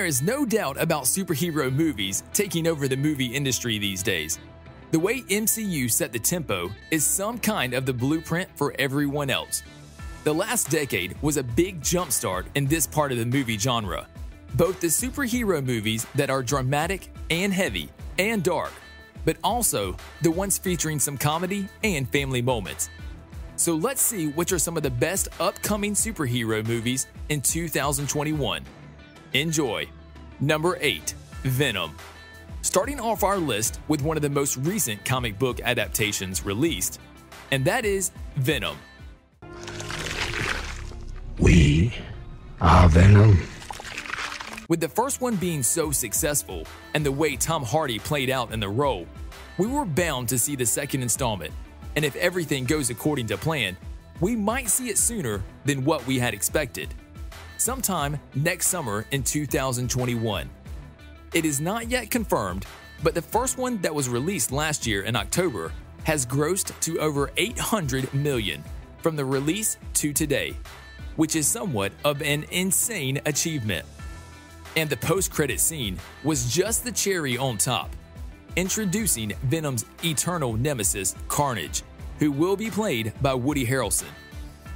is no doubt about superhero movies taking over the movie industry these days. The way MCU set the tempo is some kind of the blueprint for everyone else. The last decade was a big jumpstart in this part of the movie genre. Both the superhero movies that are dramatic and heavy and dark, but also the ones featuring some comedy and family moments. So let's see which are some of the best upcoming superhero movies in 2021. Enjoy. Number 8. Venom. Starting off our list with one of the most recent comic book adaptations released, and that is Venom. We are Venom. With the first one being so successful and the way Tom Hardy played out in the role, we were bound to see the second installment, and if everything goes according to plan, we might see it sooner than what we had expected. Sometime next summer in 2021. It is not yet confirmed, but the first one that was released last year in October has grossed to over $800 million from the release to today, which is somewhat of an insane achievement. And the post-credit scene was just the cherry on top, introducing Venom's eternal nemesis, Carnage, who will be played by Woody Harrelson,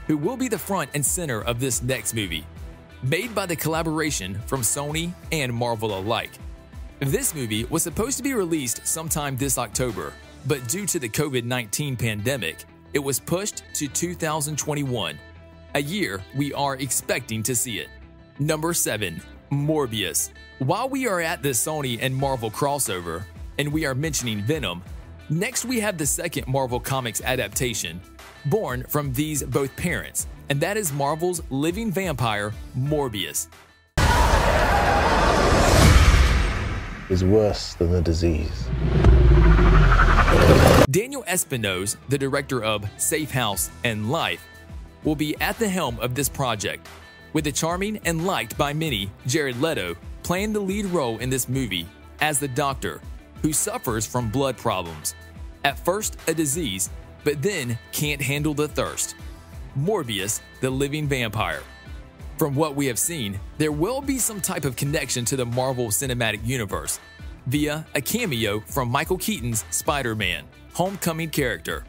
who will be the front and center of this next movie, made by the collaboration from Sony and Marvel alike. This movie was supposed to be released sometime this October, but due to the COVID-19 pandemic, it was pushed to 2021, a year we are expecting to see it. Number 7. Morbius. While we are at the Sony and Marvel crossover, and we are mentioning Venom, next we have the second Marvel Comics adaptation, born from these both parents, and that is Marvel's living vampire, Morbius. Is worse than the disease. Daniel Espinosa, the director of Safe House and Life, will be at the helm of this project, with the charming and liked by many Jared Leto playing the lead role in this movie as the doctor who suffers from blood problems. At first a disease, but then can't handle the thirst. Morbius, the living vampire. From what we have seen, there will be some type of connection to the Marvel Cinematic Universe via a cameo from Michael Keaton's Spider-Man Homecoming character.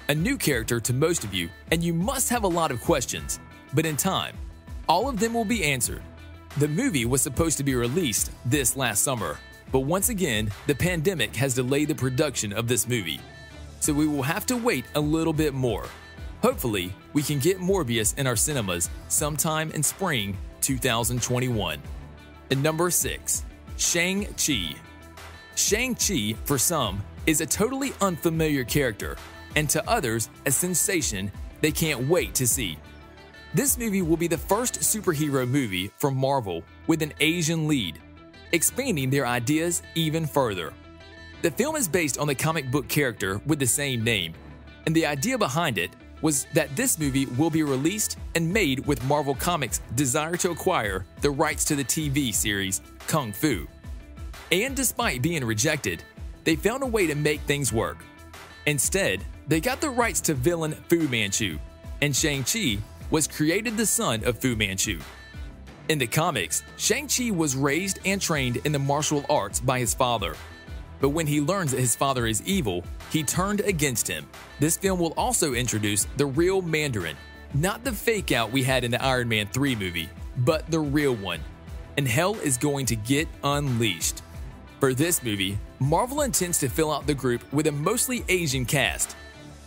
A new character to most of you, and you must have a lot of questions, but in time, all of them will be answered. The movie was supposed to be released this last summer, but once again, the pandemic has delayed the production of this movie, so we will have to wait a little bit more. Hopefully, we can get Morbius in our cinemas sometime in spring 2021. And number 6. Shang-Chi. Shang-Chi, for some, is a totally unfamiliar character, and to others, a sensation they can't wait to see. This movie will be the first superhero movie from Marvel with an Asian lead, expanding their ideas even further. The film is based on the comic book character with the same name, and the idea behind it was that this movie will be released and made with Marvel Comics' desire to acquire the rights to the TV series Kung Fu. And despite being rejected, they found a way to make things work. Instead, they got the rights to villain Fu Manchu, and Shang-Chi was created the son of Fu Manchu. In the comics, Shang-Chi was raised and trained in the martial arts by his father. But when he learns that his father is evil, he turned against him. This film will also introduce the real Mandarin, not the fake out we had in the Iron Man 3 movie, but the real one. And hell is going to get unleashed. For this movie, Marvel intends to fill out the group with a mostly Asian cast,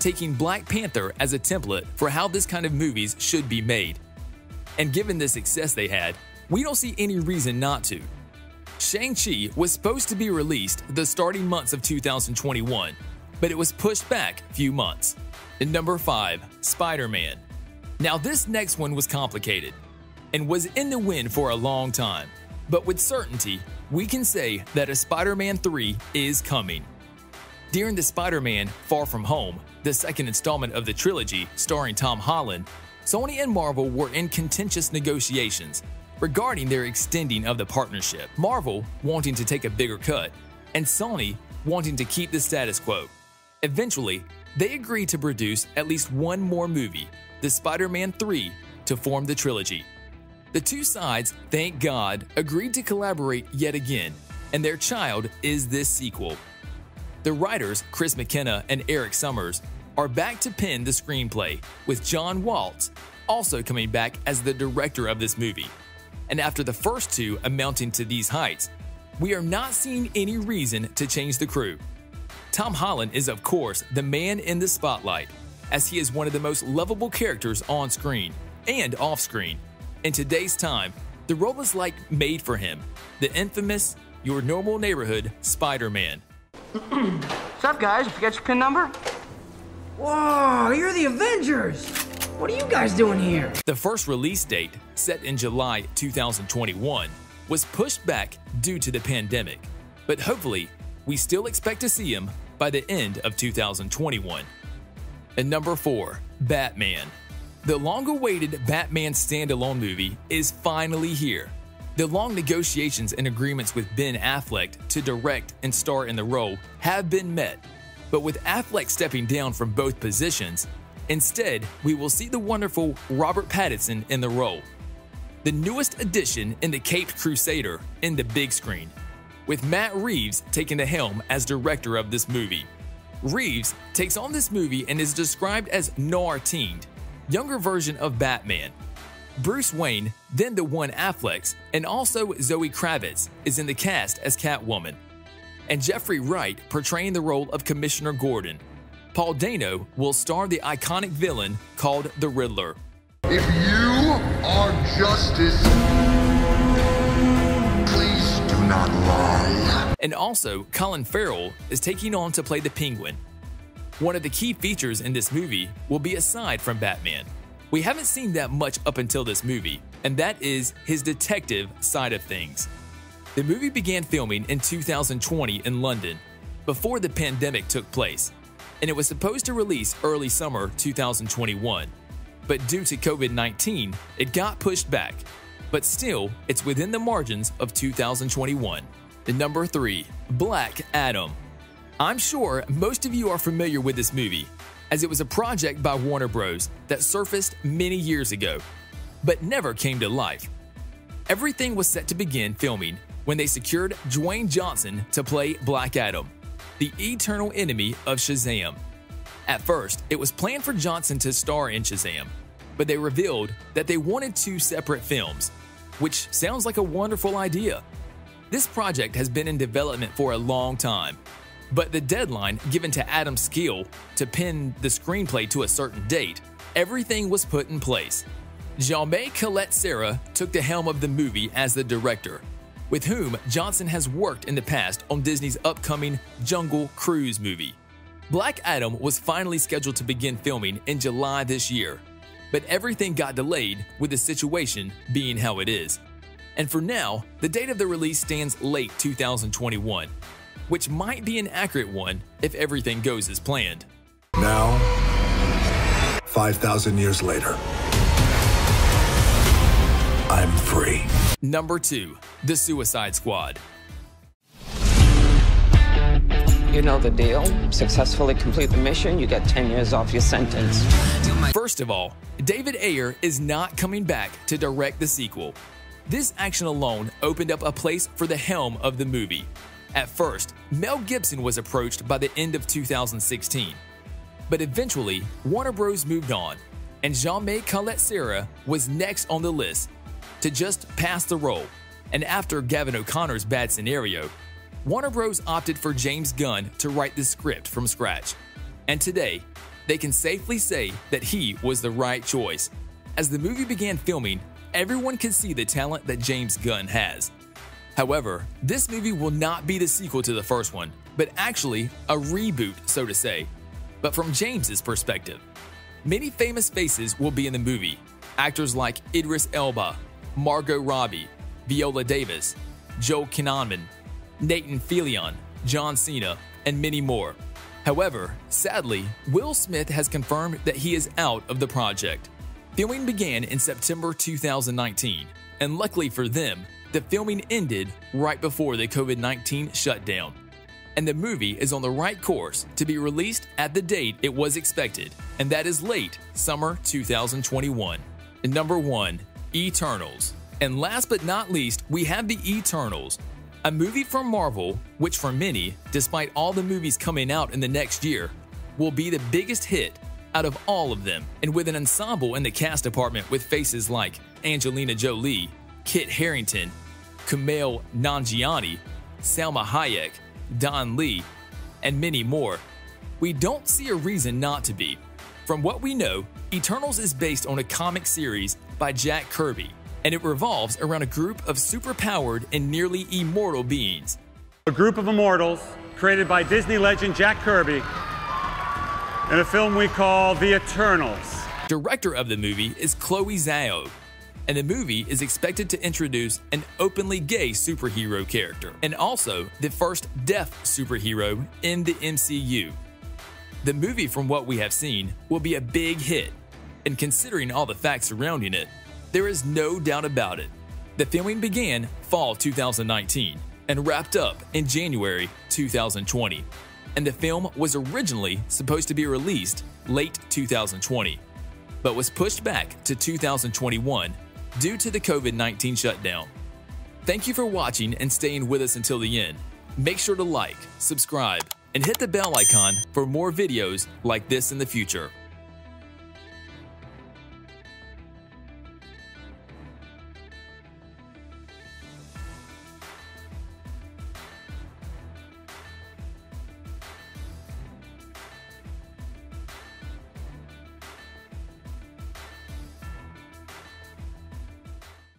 taking Black Panther as a template for how this kind of movies should be made. And given the success they had, we don't see any reason not to. Shang-Chi was supposed to be released the starting months of 2021, but it was pushed back a few months. And number 5, Spider-Man. Now this next one was complicated and was in the wind for a long time, but with certainty, we can say that a Spider-Man 3 is coming. During the Spider-Man Far From Home, the second installment of the trilogy starring Tom Holland, Sony and Marvel were in contentious negotiations regarding their extending of the partnership, Marvel wanting to take a bigger cut, and Sony wanting to keep the status quo. Eventually, they agreed to produce at least one more movie, the Spider-Man 3, to form the trilogy. The two sides, thank God, agreed to collaborate yet again, and their child is this sequel. The writers, Chris McKenna and Eric Summers, are back to pen the screenplay, with John Waltz also coming back as the director of this movie. And after the first two amounting to these heights, we are not seeing any reason to change the crew. Tom Holland is, of course, the man in the spotlight, as he is one of the most lovable characters on screen and off screen. In today's time, the role is like made for him, the infamous, your normal neighborhood Spider-Man. What's up, guys? Forget your PIN number? Whoa, you're the Avengers! What are you guys doing here? The first release date, set in July 2021, was pushed back due to the pandemic, but hopefully, we still expect to see him by the end of 2021. And number 4, Batman. The long-awaited Batman standalone movie is finally here. The long negotiations and agreements with Ben Affleck to direct and star in the role have been met, but with Affleck stepping down from both positions, instead we will see the wonderful Robert Pattinson in the role. The newest addition in the Caped Crusader in the big screen, with Matt Reeves taking the helm as director of this movie. Reeves takes on this movie and is described as noir-themed, younger version of Batman. Bruce Wayne, then the one Affleck's, and also Zoe Kravitz is in the cast as Catwoman. And Jeffrey Wright portraying the role of Commissioner Gordon. Paul Dano will star the iconic villain called the Riddler. If you are justice, please do not lie. And also, Colin Farrell is taking on to play the Penguin. One of the key features in this movie will be aside from Batman. We haven't seen that much up until this movie, and that is his detective side of things. The movie began filming in 2020 in London, before the pandemic took place, and it was supposed to release early summer 2021. But due to COVID-19, it got pushed back. But still, it's within the margins of 2021. And number 3, Black Adam. I'm sure most of you are familiar with this movie, as it was a project by Warner Bros. That surfaced many years ago, but never came to life. Everything was set to begin filming when they secured Dwayne Johnson to play Black Adam, the eternal enemy of Shazam. At first, it was planned for Johnson to star in Shazam, but they revealed that they wanted 2 separate films, which sounds like a wonderful idea. This project has been in development for a long time, but the deadline given to Adam Skeel to pen the screenplay to a certain date, everything was put in place. Jaume Collet-Serra took the helm of the movie as the director, with whom Johnson has worked in the past on Disney's upcoming Jungle Cruise movie. Black Adam was finally scheduled to begin filming in July this year, but everything got delayed with the situation being how it is. And for now, the date of the release stands late 2021, which might be an accurate one if everything goes as planned. Now, 5,000 years later, I'm free. Number 2, The Suicide Squad. You know the deal. Successfully complete the mission, you get 10 years off your sentence. First of all, David Ayer is not coming back to direct the sequel. This action alone opened up a place for the helm of the movie. At first, Mel Gibson was approached by the end of 2016. But eventually, Warner Bros. Moved on, and Jaume Collet-Serra was next on the list to just pass the role. And after Gavin O'Connor's bad scenario, Warner Bros. Opted for James Gunn to write the script from scratch. And today, they can safely say that he was the right choice. As the movie began filming, everyone could see the talent that James Gunn has. However, this movie will not be the sequel to the first one, but actually a reboot, so to say, but from James's perspective. Many famous faces will be in the movie, actors like Idris Elba, Margot Robbie, Viola Davis, Joel Kinnaman, Nathan Fillion, John Cena, and many more. However, sadly, Will Smith has confirmed that he is out of the project. Filming began in September 2019, and luckily for them, the filming ended right before the COVID-19 shutdown. And the movie is on the right course to be released at the date it was expected, and that is late summer 2021. And number 1, Eternals. And last but not least, we have The Eternals, a movie from Marvel, which for many, despite all the movies coming out in the next year, will be the biggest hit out of all of them. And with an ensemble in the cast department with faces like Angelina Jolie, Kit Harington, Kumail Nanjiani, Salma Hayek, Don Lee, and many more, we don't see a reason not to be. From what we know, Eternals is based on a comic series by Jack Kirby, and it revolves around a group of superpowered and nearly immortal beings. A group of immortals created by Disney legend Jack Kirby in a film we call The Eternals. Director of the movie is Chloe Zhao, and the movie is expected to introduce an openly gay superhero character, and also the first deaf superhero in the MCU. The movie, from what we have seen, will be a big hit, and considering all the facts surrounding it, there is no doubt about it. The filming began fall 2019 and wrapped up in January 2020, and the film was originally supposed to be released late 2020, but was pushed back to 2021 due to the COVID-19 shutdown. Thank you for watching and staying with us until the end. Make sure to like, subscribe, and hit the bell icon for more videos like this in the future.